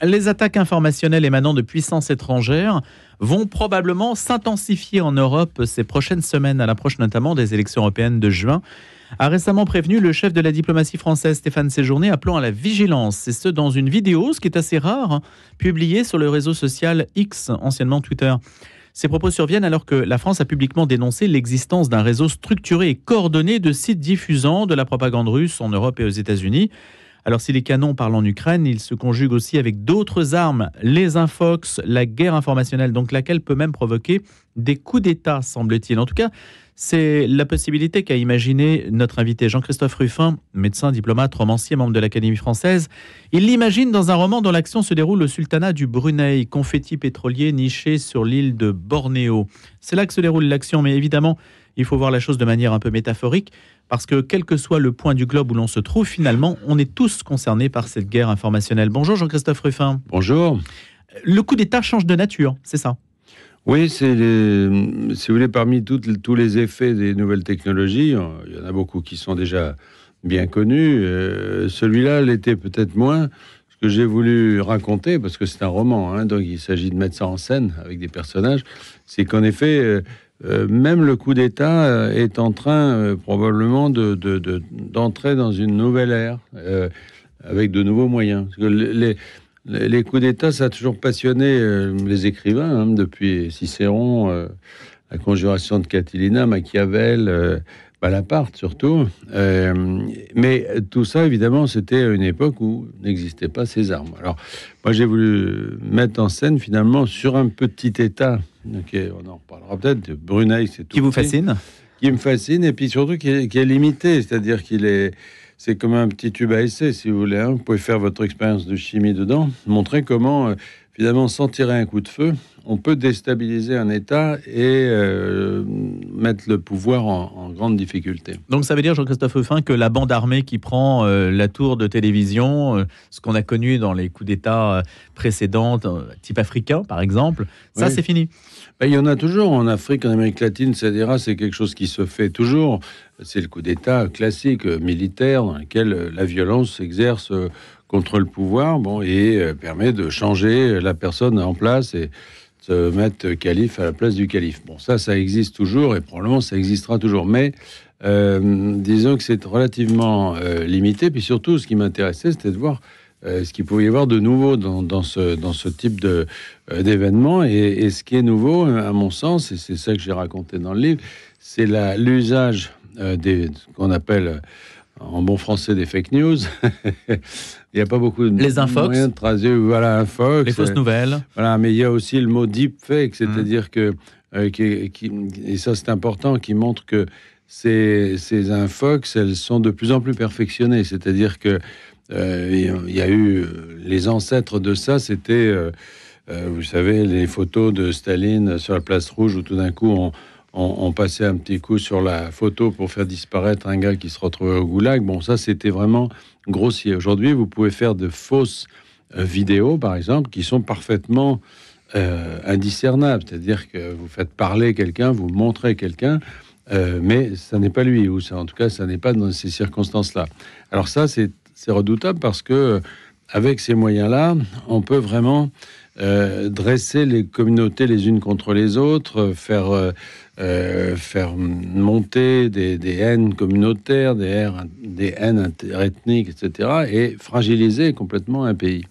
Les attaques informationnelles émanant de puissances étrangères vont probablement s'intensifier en Europe ces prochaines semaines, à l'approche notamment des élections européennes de juin, a récemment prévenu le chef de la diplomatie française Stéphane Séjourné, appelant à la vigilance, et ce dans une vidéo, ce qui est assez rare, publiée sur le réseau social X, anciennement Twitter. Ces propos surviennent alors que la France a publiquement dénoncé l'existence d'un réseau structuré et coordonné de sites diffusant de la propagande russe en Europe et aux États-Unis. Alors si les canons parlent en Ukraine, ils se conjuguent aussi avec d'autres armes, les infox, la guerre informationnelle, donc laquelle peut même provoquer des coups d'État, semble-t-il. En tout cas, c'est la possibilité qu'a imaginé notre invité Jean-Christophe Rufin, médecin, diplomate, romancier, membre de l'Académie française. Il l'imagine dans un roman dont l'action se déroule au sultanat du Brunei, confetti pétrolier niché sur l'île de Bornéo. C'est là que se déroule l'action, mais évidemment, il faut voir la chose de manière un peu métaphorique, parce que quel que soit le point du globe où l'on se trouve, finalement, on est tous concernés par cette guerre informationnelle. Bonjour Jean-Christophe Rufin. Bonjour. Le coup d'État change de nature, c'est ça? Oui, si vous voulez, parmi tous les effets des nouvelles technologies, il y en a beaucoup qui sont déjà bien connus. Celui-là l'était peut-être moins. Ce que j'ai voulu raconter, parce que c'est un roman, donc il s'agit de mettre ça en scène avec des personnages, c'est qu'en effet, même le coup d'État est en train probablement d'entrer dans une nouvelle ère avec de nouveaux moyens. Parce que les coups d'État, ça a toujours passionné les écrivains, depuis Cicéron, la conjuration de Catilina, Machiavel, Bonaparte surtout. Mais tout ça, évidemment, c'était une époque où n'existaient pas ces armes. Alors, moi, j'ai voulu mettre en scène, finalement, sur un petit État, on en reparlera peut-être, de Brunei, c'est tout. Qui vous fascine ? Qui me fascine, et puis surtout qui est limité, c'est-à-dire c'est comme un petit tube à essai, si vous voulez. Vous pouvez faire votre expérience de chimie dedans, montrer comment, finalement, sans tirer un coup de feu, on peut déstabiliser un État et mettre le pouvoir en grande difficulté. Donc ça veut dire, Jean-Christophe Rufin, que la bande armée qui prend la tour de télévision, ce qu'on a connu dans les coups d'État précédents, type africain par exemple, ça c'est fini. Il y en a toujours en Afrique, en Amérique latine, etc. C'est quelque chose qui se fait toujours. C'est le coup d'État classique, militaire, dans lequel la violence s'exerce contre le pouvoir, et permet de changer la personne en place et se mettre calife à la place du calife. Ça existe toujours et probablement ça existera toujours. Mais disons que c'est relativement limité. Puis surtout, ce qui m'intéressait, c'était de voir ce qu'il pouvait y avoir de nouveau dans ce type d'événement. Et ce qui est nouveau, à mon sens, et c'est ça que j'ai raconté dans le livre, c'est l'usage ce qu'on appelle en bon français des fake news. Il n'y a pas beaucoup de les infox, moyens de traduire. Voilà, infox, les fausses nouvelles. Voilà, mais il y a aussi le mot deepfake, c'est-à-dire que et ça c'est important, qui montre que ces infox, elles sont de plus en plus perfectionnées. C'est-à-dire que il y a eu les ancêtres de ça, c'était vous savez, les photos de Staline sur la place rouge où tout d'un coup on passait un petit coup sur la photo pour faire disparaître un gars qui se retrouvait au goulag. Ça, c'était vraiment grossier. Aujourd'hui, vous pouvez faire de fausses vidéos, par exemple, qui sont parfaitement indiscernables. C'est-à-dire que vous faites parler quelqu'un, vous montrez quelqu'un, mais ça n'est pas lui, ou ça, en tout cas, ça n'est pas dans ces circonstances-là. Alors ça, c'est redoutable parce que avec ces moyens-là, on peut vraiment dresser les communautés les unes contre les autres, faire monter des haines communautaires, des haines interethniques, etc., et fragiliser complètement un pays.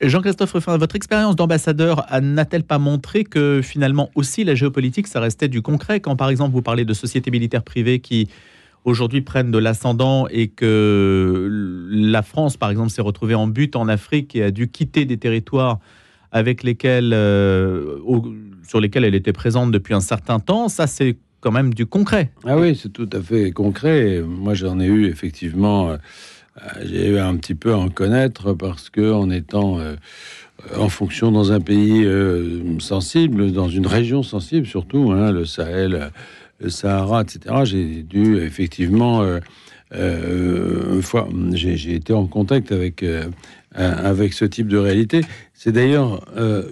Jean-Christophe Rufin, votre expérience d'ambassadeur n'a-t-elle pas montré que finalement aussi la géopolitique, ça restait du concret, quand par exemple vous parlez de sociétés militaires privées qui aujourd'hui prennent de l'ascendant et que la France, par exemple, s'est retrouvée en butte en Afrique et a dû quitter des territoires avec lesquels, sur lesquels elle était présente depuis un certain temps, ça c'est quand même du concret. Ah oui, c'est tout à fait concret. Moi j'en ai eu effectivement, j'ai eu un petit peu à en connaître parce que en étant en fonction dans un pays sensible, dans une région sensible surtout, le Sahel, le Sahara, etc., j'ai dû effectivement, une fois, j'ai été en contact avec ce type de réalité. C'est d'ailleurs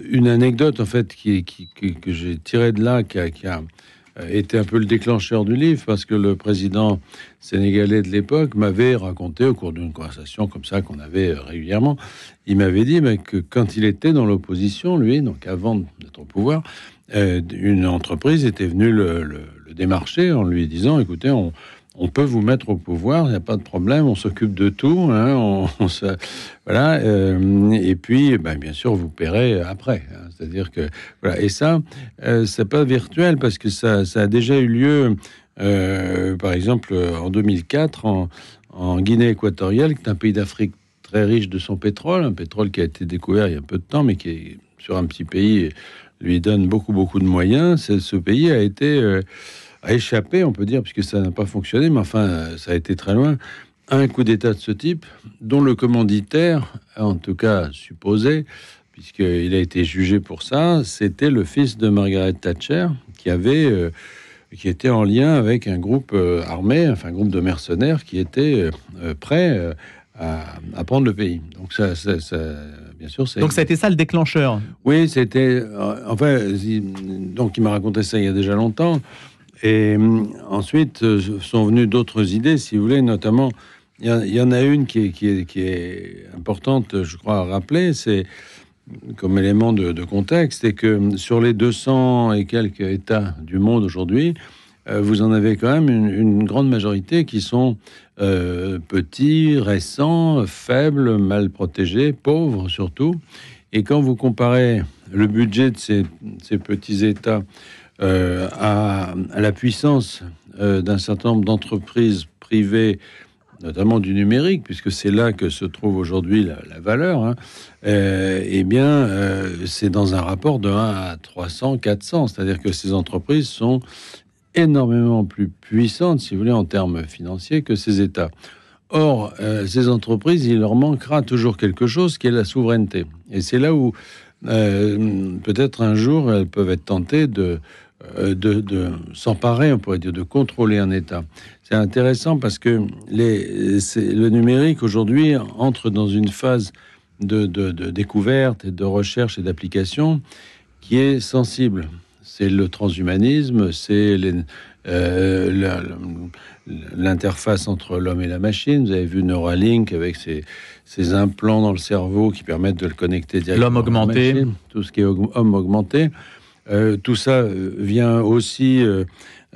une anecdote en fait que j'ai tirée de là, qui a était un peu le déclencheur du livre, parce que le président sénégalais de l'époque m'avait raconté, au cours d'une conversation comme ça qu'on avait régulièrement, il m'avait dit que quand il était dans l'opposition, lui, donc avant d'être au pouvoir, une entreprise était venue le démarcher en lui disant, écoutez, on peut vous mettre au pouvoir, il n'y a pas de problème, on s'occupe de tout, hein, voilà, et puis, bien sûr, vous paierez après. Hein, c'est-à-dire que, voilà, et ça, c'est pas virtuel, parce que ça a déjà eu lieu, par exemple, en 2004, en Guinée équatoriale, qui est un pays d'Afrique très riche de son pétrole, un pétrole qui a été découvert il y a un peu de temps, mais qui est sur un petit pays, lui donne beaucoup de moyens. Ce pays a échappé, on peut dire, puisque ça n'a pas fonctionné, mais enfin, ça a été très loin, à un coup d'État de ce type, dont le commanditaire, en tout cas supposé, puisqu'il a été jugé pour ça, c'était le fils de Margaret Thatcher, qui était en lien avec un groupe armé, enfin un groupe de mercenaires qui était prêt à prendre le pays. Donc ça bien sûr, donc ça a été ça le déclencheur. Oui, c'était... donc il m'a raconté ça il y a déjà longtemps. Et ensuite, sont venues d'autres idées, si vous voulez, notamment, il y en a une qui est importante, je crois, à rappeler, c'est comme élément de contexte, c'est que sur les 200 et quelques États du monde aujourd'hui, vous en avez quand même une grande majorité qui sont petits, récents, faibles, mal protégés, pauvres surtout. Et quand vous comparez le budget de ces petits États à la puissance d'un certain nombre d'entreprises privées, notamment du numérique, puisque c'est là que se trouve aujourd'hui la valeur, hein, c'est dans un rapport de 1 à 300, 400. C'est-à-dire que ces entreprises sont énormément plus puissantes, si vous voulez, en termes financiers que ces États. Or, ces entreprises, il leur manquera toujours quelque chose, qui est la souveraineté. Et c'est là où, peut-être un jour, elles peuvent être tentées de s'emparer, on pourrait dire, de contrôler un État. C'est intéressant parce que le numérique aujourd'hui entre dans une phase de découverte et de recherche et d'application qui est sensible. C'est le transhumanisme, c'est l'interface entre l'homme et la machine. Vous avez vu Neuralink avec ces implants dans le cerveau qui permettent de le connecter directement. L'homme augmenté. Tout ce qui est homme augmenté. Tout ça vient aussi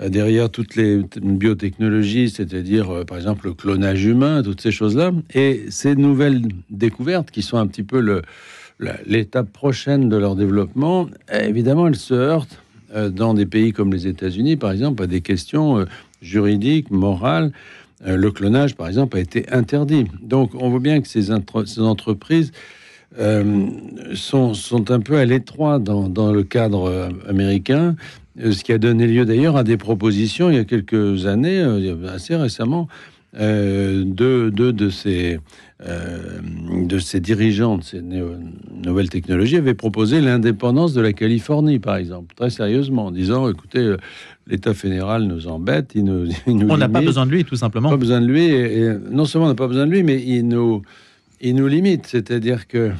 derrière toutes les biotechnologies, c'est-à-dire par exemple le clonage humain, toutes ces choses-là. Et ces nouvelles découvertes qui sont un petit peu l'étape prochaine de leur développement, évidemment, elles se heurtent dans des pays comme les États-Unis, par exemple, à des questions juridiques, morales. Le clonage, par exemple, a été interdit. Donc, on voit bien que ces entreprises sont un peu à l'étroit dans le cadre américain, ce qui a donné lieu d'ailleurs à des propositions il y a quelques années, assez récemment, de ces dirigeants de ces nouvelles technologies avaient proposé l'indépendance de la Californie, par exemple, très sérieusement, en disant, écoutez, l'État fédéral nous embête, il nous on n'a pas besoin de lui, tout simplement. Pas besoin de lui, et non seulement on n'a pas besoin de lui, mais il nous limite. C'est-à-dire que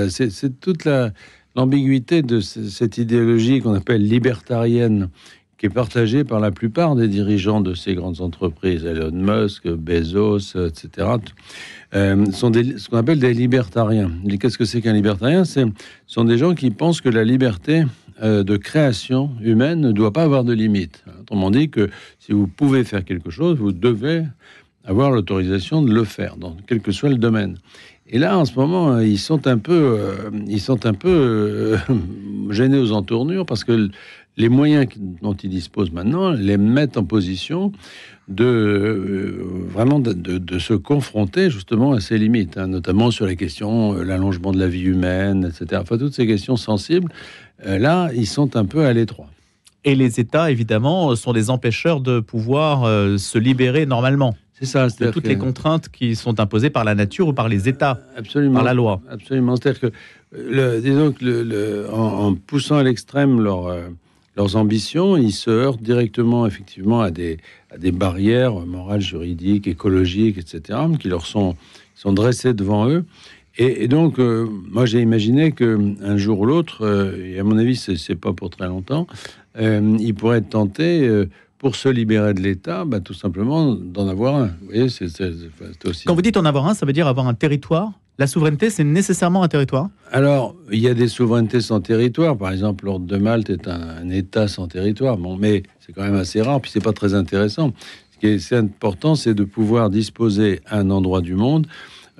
c'est toute l'ambiguïté de cette idéologie qu'on appelle libertarienne, qui est partagée par la plupart des dirigeants de ces grandes entreprises, Elon Musk, Bezos, etc., sont ce qu'on appelle des libertariens. Et qu'est-ce que c'est qu'un libertarien ? Ce sont des gens qui pensent que la liberté de création humaine ne doit pas avoir de limite. Autrement dit, que si vous pouvez faire quelque chose, vous devez avoir l'autorisation de le faire, dans quel que soit le domaine. Et là, en ce moment, ils sont un peu gênés aux entournures, parce que les moyens dont ils disposent maintenant les mettent en position vraiment de se confronter justement à ces limites, hein, notamment sur les questions, l'allongement de la vie humaine, etc. Enfin, toutes ces questions sensibles, là, ils sont un peu à l'étroit. Et les États, évidemment, sont des empêcheurs de pouvoir se libérer normalement. C'est ça, de toutes les contraintes qui sont imposées par la nature ou par les États, absolument, par la loi. Absolument. C'est-à-dire que, disons que en poussant à l'extrême leurs ambitions, ils se heurtent directement, effectivement, à des barrières morales, juridiques, écologiques, etc., qui leur sont dressées devant eux. Et donc, moi, j'ai imaginé qu'un jour ou l'autre, et à mon avis, c'est pas pour très longtemps, il pourrait être tenté, pour se libérer de l'État, tout simplement d'en avoir un. Vous voyez, c'est aussi... Quand vous dites en avoir un, ça veut dire avoir un territoire. La souveraineté, c'est nécessairement un territoire. Alors, il y a des souverainetés sans territoire. Par exemple, l'Ordre de Malte est un État sans territoire. Bon, mais c'est quand même assez rare, puis c'est pas très intéressant. Ce qui est important, c'est de pouvoir disposer à un endroit du monde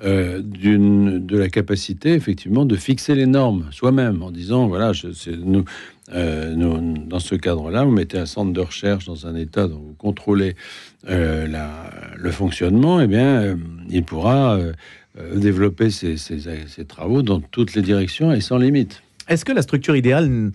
de la capacité, effectivement, de fixer les normes soi-même, en disant, voilà, nous, dans ce cadre-là, vous mettez un centre de recherche dans un État dont vous contrôlez le fonctionnement, eh bien, il pourra développer ses travaux dans toutes les directions et sans limite. Est-ce que la structure idéale,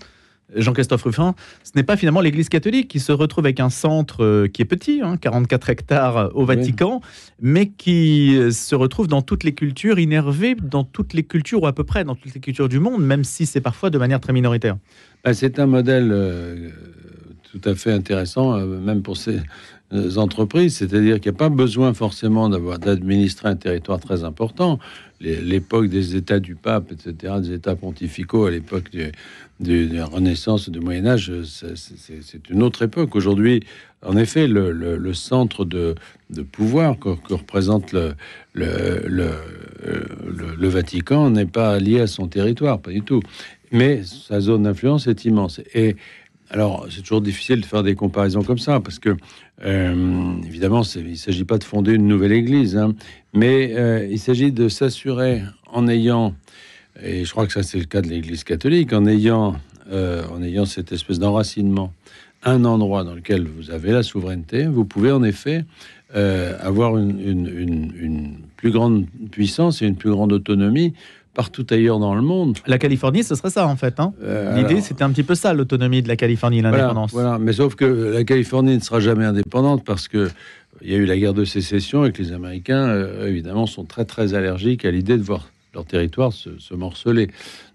Jean-Christophe Rufin, ce n'est pas finalement l'Église catholique qui se retrouve avec un centre qui est petit, 44 hectares au Vatican, mais qui se retrouve dans toutes les cultures, innervé dans toutes les cultures, ou à peu près dans toutes les cultures du monde, même si c'est parfois de manière très minoritaire? C'est un modèle tout à fait intéressant, même pour ces entreprises, c'est-à-dire qu'il n'y a pas besoin forcément d'administrer un territoire très important. L'époque des États du pape, etc., des États pontificaux à l'époque de la Renaissance, du Moyen-Âge, c'est une autre époque. Aujourd'hui, en effet, le centre de pouvoir que représente le Vatican n'est pas lié à son territoire, pas du tout. Mais sa zone d'influence est immense. Et alors, c'est toujours difficile de faire des comparaisons comme ça, parce que, évidemment, il ne s'agit pas de fonder une nouvelle église, mais il s'agit de s'assurer, en ayant, et je crois que ça c'est le cas de l'église catholique, en ayant cette espèce d'enracinement, un endroit dans lequel vous avez la souveraineté, vous pouvez en effet avoir une plus grande puissance et une plus grande autonomie partout ailleurs dans le monde. La Californie, ce serait ça, en fait. L'idée, c'était un petit peu ça, l'autonomie de la Californie, l'indépendance. Voilà. Mais sauf que la Californie ne sera jamais indépendante parce que il y a eu la guerre de sécession et que les Américains, évidemment, sont très, très allergiques à l'idée de voir leur territoire se morceler.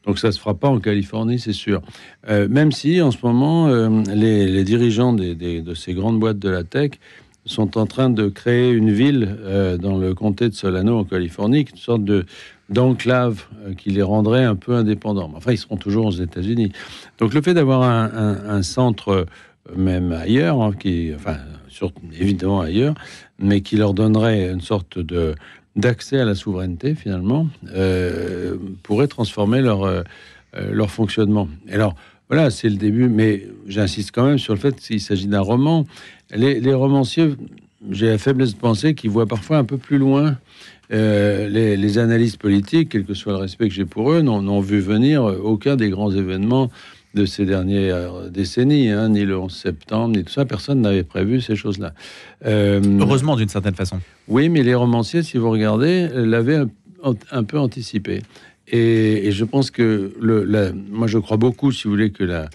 Donc ça ne se fera pas en Californie, c'est sûr. Même si, en ce moment, les dirigeants de ces grandes boîtes de la tech sont en train de créer une ville dans le comté de Solano, en Californie, une sorte d'enclave qui les rendrait un peu indépendants. Enfin, ils seront toujours aux États-Unis. Donc, le fait d'avoir un centre, même ailleurs, évidemment ailleurs, mais qui leur donnerait une sorte d'accès à la souveraineté, finalement, pourrait transformer leur fonctionnement. Alors, voilà, c'est le début, mais j'insiste quand même sur le fait qu'il s'agit d'un roman. Les romanciers, j'ai la faiblesse de penser qu'ils voient parfois un peu plus loin. Les analystes politiques, quel que soit le respect que j'ai pour eux, n'ont vu venir aucun des grands événements de ces dernières décennies, ni le 11 septembre, ni tout ça. Personne n'avait prévu ces choses-là. Heureusement, d'une certaine façon. Oui, mais les romanciers, si vous regardez, l'avaient un peu anticipé. Et je pense que moi, je crois beaucoup, si vous voulez, que la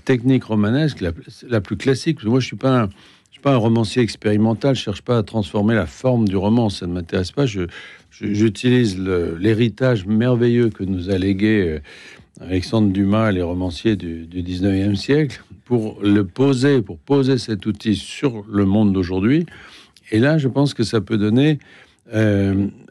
technique romanesque, la plus classique, parce que moi, je suis pas un romancier expérimental, je cherche pas à transformer la forme du roman, ça ne m'intéresse pas. J'utilise l'héritage merveilleux que nous a légué Alexandre Dumas et les romanciers du 19e siècle pour poser cet outil sur le monde d'aujourd'hui. Et là, je pense que ça peut donner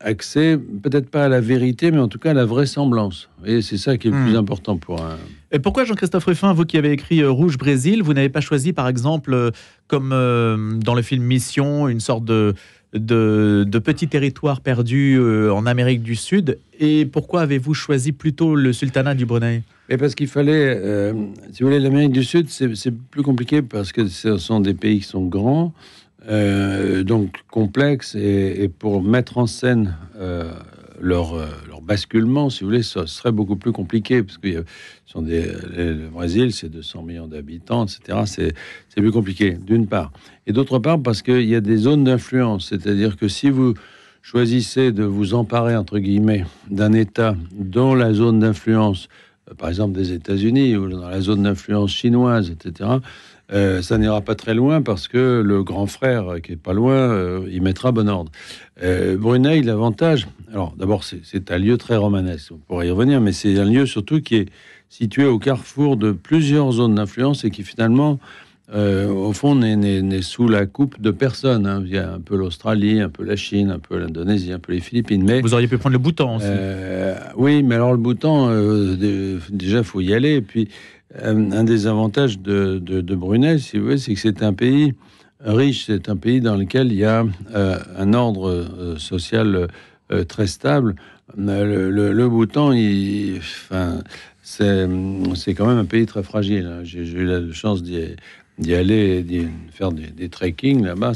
accès, peut-être pas à la vérité, mais en tout cas à la vraisemblance. Et c'est ça qui est le plus important pour un... Et pourquoi, Jean-Christophe Rufin, vous qui avez écrit Rouge Brésil, vous n'avez pas choisi, par exemple, comme dans le film Mission, une sorte de petit territoire perdu en Amérique du Sud? Et pourquoi avez-vous choisi plutôt le sultanat du Brunei? Et parce qu'il fallait, si vous voulez, l'Amérique du Sud, c'est plus compliqué parce que ce sont des pays qui sont grands, donc complexes, et pour mettre en scène leur basculement, si vous voulez, ça serait beaucoup plus compliqué parce que le Brésil, c'est 200 millions d'habitants, etc. C'est plus compliqué, d'une part. Et d'autre part, parce qu'il y a des zones d'influence. C'est-à-dire que si vous choisissez de vous emparer, entre guillemets, d'un État dont la zone d'influence, par exemple des États-Unis, ou dans la zone d'influence chinoise, etc., ça n'ira pas très loin parce que le grand frère qui est pas loin, il mettra bon ordre. Brunei, l'avantage, alors d'abord c'est un lieu très romanesque, on pourrait y revenir, mais c'est un lieu surtout qui est situé au carrefour de plusieurs zones d'influence et qui finalement au fond, n'est sous la coupe de personne. Hein. Il y a un peu l'Australie, un peu la Chine, un peu l'Indonésie, un peu les Philippines. Mais vous auriez pu prendre le Bhoutan aussi. Oui, mais alors le Bhoutan, déjà, il faut y aller. Et puis, un des avantages de Brunei, si vous voulez, c'est que c'est un pays riche. C'est un pays dans lequel il y a un ordre social très stable. Le Bhoutan, c'est quand même un pays très fragile. Hein. J'ai eu la chance d'y aller, faire des trekking là-bas.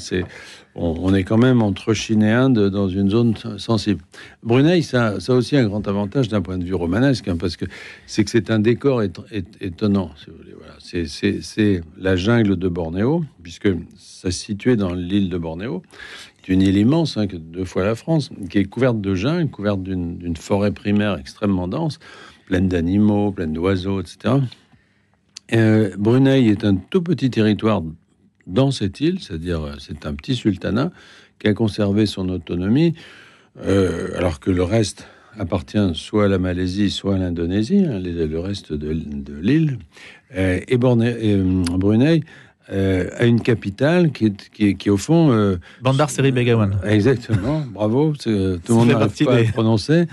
On est quand même entre Chine et Inde dans une zone sensible. Brunei, ça a aussi un grand avantage d'un point de vue romanesque, hein, parce que c'est un décor étonnant. Si vous voulez. Voilà. C'est la jungle de Bornéo, puisque ça se situe dans l'île de Bornéo. C'est une île immense, hein, 2 fois la France, qui est couverte de jungle, couverte d'une forêt primaire extrêmement dense, pleine d'animaux, pleine d'oiseaux, etc. Brunei est un tout petit territoire dans cette île, c'est-à-dire c'est un petit sultanat qui a conservé son autonomie, alors que le reste appartient soit à la Malaisie, soit à l'Indonésie, hein, le reste de l'île. Et Brunei a une capitale qui est au fond... Bandar Seri Begawan. Exactement, bravo, tout le monde n'arrive pas à le prononcer.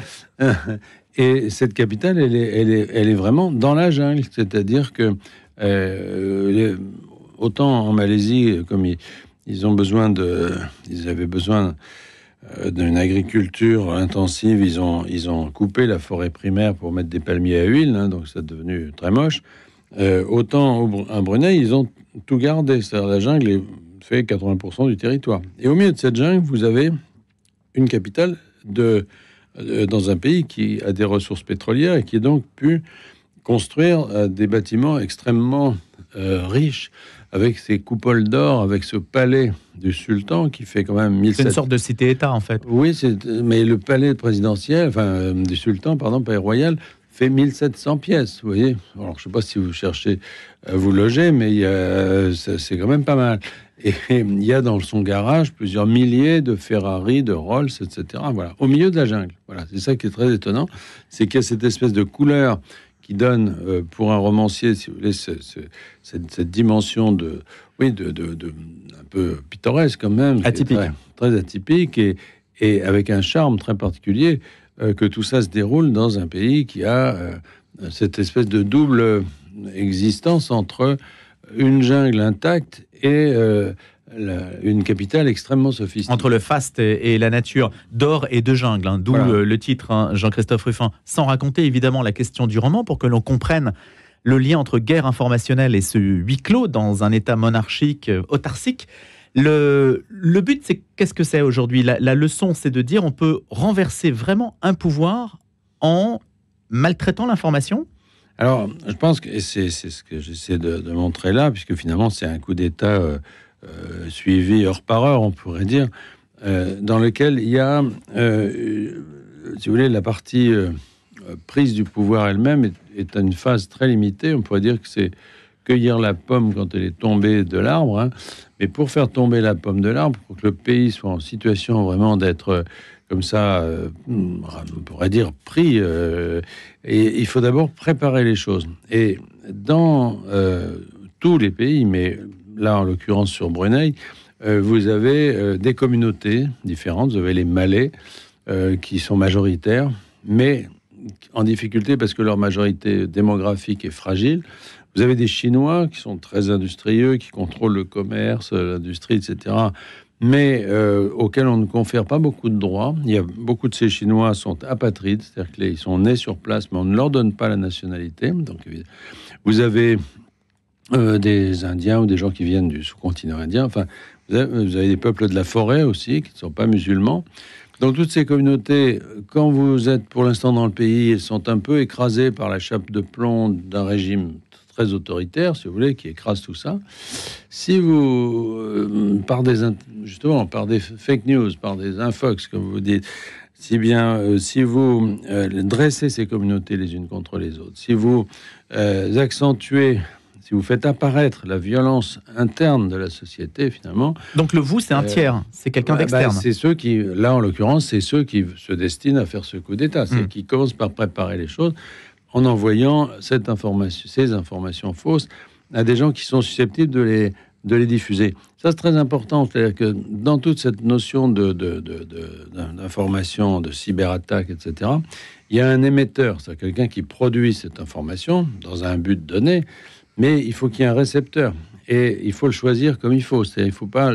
Et cette capitale, elle est vraiment dans la jungle, c'est-à-dire que autant en Malaisie, comme ils avaient besoin d'une agriculture intensive, ils ont coupé la forêt primaire pour mettre des palmiers à huile, hein, donc c'est devenu très moche. Autant à Brunei, ils ont tout gardé, c'est-à-dire la jungle fait 80% du territoire. Et au milieu de cette jungle, vous avez une capitale dans un pays qui a des ressources pétrolières et qui a donc pu construire des bâtiments extrêmement riches, avec ces coupoles d'or, avec ce palais du sultan qui fait quand même 1700... C'est une sorte de cité-État, en fait. Oui, mais le palais présidentiel, du sultan, pardon, palais royal, fait 1700 pièces, vous voyez. Alors, je ne sais pas si vous cherchez à vous loger, mais c'est quand même pas mal. Et il y a dans son garage plusieurs milliers de Ferrari, de Rolls, etc. Voilà, au milieu de la jungle. Voilà, c'est ça qui est très étonnant, c'est qu'il y a cette espèce de couleur qui donne, pour un romancier, si vous voulez, cette dimension un peu pittoresque quand même, atypique, très atypique et avec un charme très particulier, que tout ça se déroule dans un pays qui a cette espèce de double existence entre une jungle intacte et une capitale extrêmement sophistiquée. Entre le faste et la nature, d'or et de jungle, hein, d'où voilà. Le titre, hein, Jean-Christophe Rufin, sans raconter évidemment la question du roman, pour que l'on comprenne le lien entre guerre informationnelle et ce huis clos dans un état monarchique autarcique. Le but, c'est qu'est-ce que c'est aujourd'hui ? La leçon, c'est de dire on peut renverser vraiment un pouvoir en maltraitant l'information ? Alors, je pense que c'est ce que j'essaie de montrer là, puisque finalement, c'est un coup d'État suivi heure par heure, on pourrait dire, dans lequel il y a, si vous voulez, la partie prise du pouvoir elle-même est à une phase très limitée. On pourrait dire que c'est cueillir la pomme quand elle est tombée de l'arbre, hein. Mais pour faire tomber la pomme de l'arbre, pour que le pays soit en situation vraiment d'être comme ça, on pourrait dire pris, et il faut d'abord préparer les choses. Et dans tous les pays, mais là en l'occurrence sur Brunei, vous avez des communautés différentes. Vous avez les Malais qui sont majoritaires, mais en difficulté parce que leur majorité démographique est fragile. Vous avez des Chinois qui sont très industrieux, qui contrôlent le commerce, l'industrie, etc., mais auxquels on ne confère pas beaucoup de droits. Il y a beaucoup de ces Chinois sont apatrides, c'est-à-dire qu'ils sont nés sur place, mais on ne leur donne pas la nationalité. Donc, vous avez des Indiens ou des gens qui viennent du sous-continent indien. Enfin, vous avez des peuples de la forêt aussi, qui ne sont pas musulmans. Donc, toutes ces communautés, quand vous êtes pour l'instant dans le pays, elles sont un peu écrasées par la chape de plomb d'un régime très autoritaire, si vous voulez, qui écrase tout ça. Si vous, par des fake news, par des infox, comme vous dites, si vous dressez ces communautés les unes contre les autres, si vous accentuez, si vous faites apparaître la violence interne de la société, finalement... Donc le vous, c'est un tiers, c'est quelqu'un d'externe. C'est ceux qui, là en l'occurrence, c'est ceux qui se destinent à faire ce coup d'État, c'est qui commencent par préparer les choses en envoyant ces informations fausses à des gens qui sont susceptibles de les diffuser. Ça, c'est très important. C'est-à-dire que dans toute cette notion d'information, de cyberattaque, etc., il y a un émetteur, c'est quelqu'un qui produit cette information dans un but donné, mais il faut qu'il y ait un récepteur. Et il faut le choisir comme il faut. C'est-à-dire, il faut pas...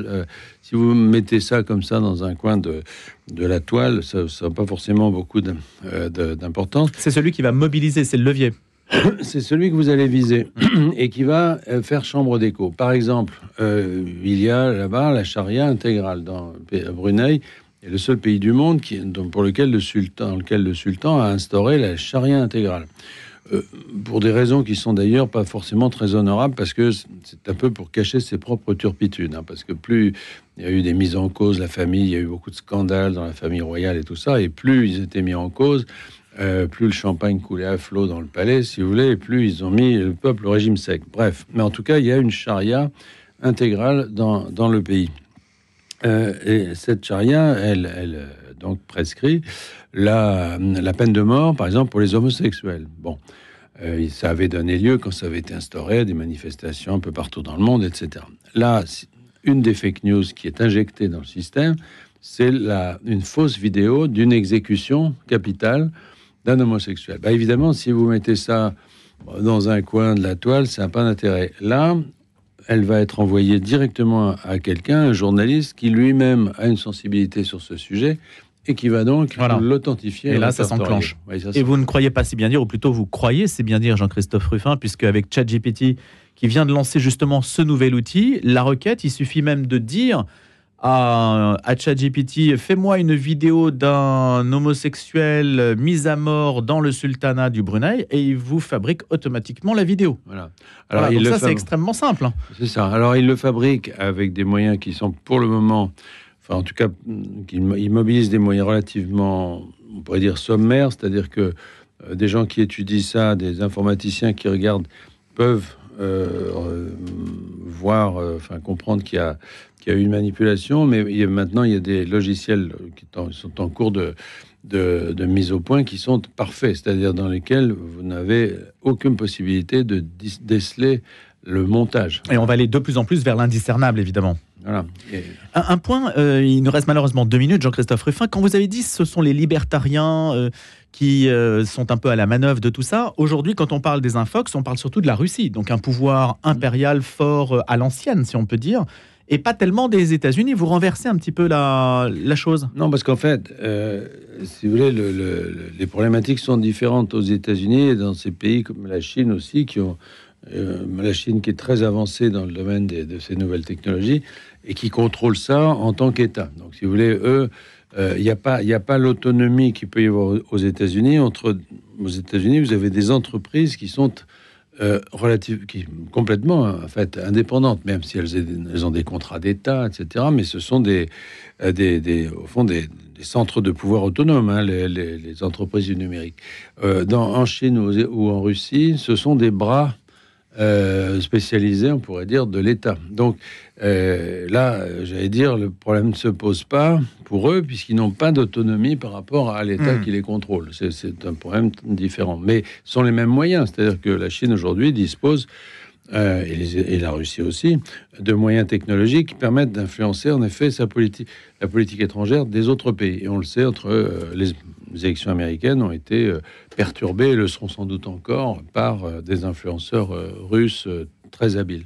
si vous mettez ça comme ça dans un coin de la toile, ça n'a pas forcément beaucoup d'importance. C'est celui qui va mobiliser, c'est le levier. C'est celui que vous allez viser et qui va faire chambre d'écho. Par exemple, il y a là-bas la charia intégrale dans Brunei, est le seul pays du monde pour lequel le sultan a instauré la charia intégrale. Pour des raisons qui sont d'ailleurs pas forcément très honorables, parce que c'est un peu pour cacher ses propres turpitudes. Parce que plus il y a eu des mises en cause, la famille, il y a eu beaucoup de scandales dans la famille royale et tout ça, et plus ils étaient mis en cause, plus le champagne coulait à flot dans le palais, si vous voulez, et plus ils ont mis le peuple au régime sec. Bref, mais en tout cas, il y a une charia intégrale dans le pays. Et cette charia, elle donc prescrit la peine de mort, par exemple, pour les homosexuels. Bon, ça avait donné lieu, quand ça avait été instauré, à des manifestations un peu partout dans le monde, etc. Là, une des fake news qui est injectée dans le système, c'est une fausse vidéo d'une exécution capitale d'un homosexuel. Évidemment, si vous mettez ça dans un coin de la toile, ça n'a pas d'intérêt. Là, elle va être envoyée directement à quelqu'un, un journaliste, qui lui-même a une sensibilité sur ce sujet et qui va donc l'authentifier. Et là, ça s'enclenche. Et vous ne croyez pas si bien dire, ou plutôt vous croyez c'est bien dire, Jean-Christophe Rufin, puisque avec ChatGPT, qui vient de lancer justement ce nouvel outil, la requête, il suffit même de dire à ChatGPT, fais-moi une vidéo d'un homosexuel mis à mort dans le sultanat du Brunei, et il vous fabrique automatiquement la vidéo. Voilà. Alors, donc ça, c'est extrêmement simple. C'est ça. Alors, il le fabrique avec des moyens qui sont pour le moment, enfin, en tout cas, il mobilise des moyens relativement, on pourrait dire, sommaires, c'est-à-dire que des gens qui étudient ça, des informaticiens qui regardent, peuvent voir, comprendre qu'il y a eu une manipulation, mais maintenant il y a des logiciels qui sont en cours de mise au point qui sont parfaits, c'est-à-dire dans lesquels vous n'avez aucune possibilité de déceler le montage. Et on va aller de plus en plus vers l'indiscernable, évidemment. Voilà. Un point, il nous reste malheureusement 2 minutes, Jean-Christophe Rufin. Quand vous avez dit ce sont les libertariens qui sont un peu à la manœuvre de tout ça, aujourd'hui, quand on parle des infox, on parle surtout de la Russie, donc un pouvoir impérial fort à l'ancienne, si on peut dire, et pas tellement des États-Unis. Vous renversez un petit peu la chose. Non, parce qu'en fait, si vous voulez, les problématiques sont différentes aux États-Unis et dans ces pays comme la Chine aussi, la Chine qui est très avancée dans le domaine de ces nouvelles technologies et qui contrôle ça en tant qu'État. Donc, si vous voulez, eux, il n'y a pas l'autonomie qu'il peut y avoir aux États-Unis. Aux États-Unis, vous avez des entreprises qui sont complètement en fait indépendantes, même si elles ont des contrats d'État, etc. Mais ce sont au fond des centres de pouvoir autonomes, les entreprises du numérique. En Chine ou en Russie, ce sont des bras spécialisés, on pourrait dire, de l'État. Donc là, j'allais dire, le problème ne se pose pas pour eux, puisqu'ils n'ont pas d'autonomie par rapport à l'État qui les contrôle. C'est un problème différent. Mais ce sont les mêmes moyens. C'est-à-dire que la Chine, aujourd'hui, dispose, et la Russie aussi, de moyens technologiques qui permettent d'influencer, en effet, la politique étrangère des autres pays. Et on le sait, les élections américaines ont été perturbées, et le seront sans doute encore, par des influenceurs russes très habiles.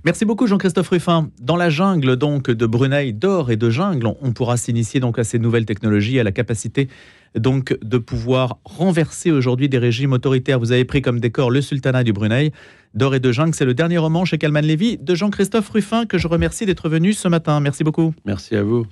Merci beaucoup Jean-Christophe Rufin. Dans la jungle donc de Brunei, d'or et de jungle, on pourra s'initier donc à ces nouvelles technologies, à la capacité donc de pouvoir renverser aujourd'hui des régimes autoritaires. Vous avez pris comme décor le sultanat du Brunei. D'or et de jungle, c'est le dernier roman chez Calman Levy de Jean-Christophe Rufin que je remercie d'être venu ce matin. Merci beaucoup. Merci à vous.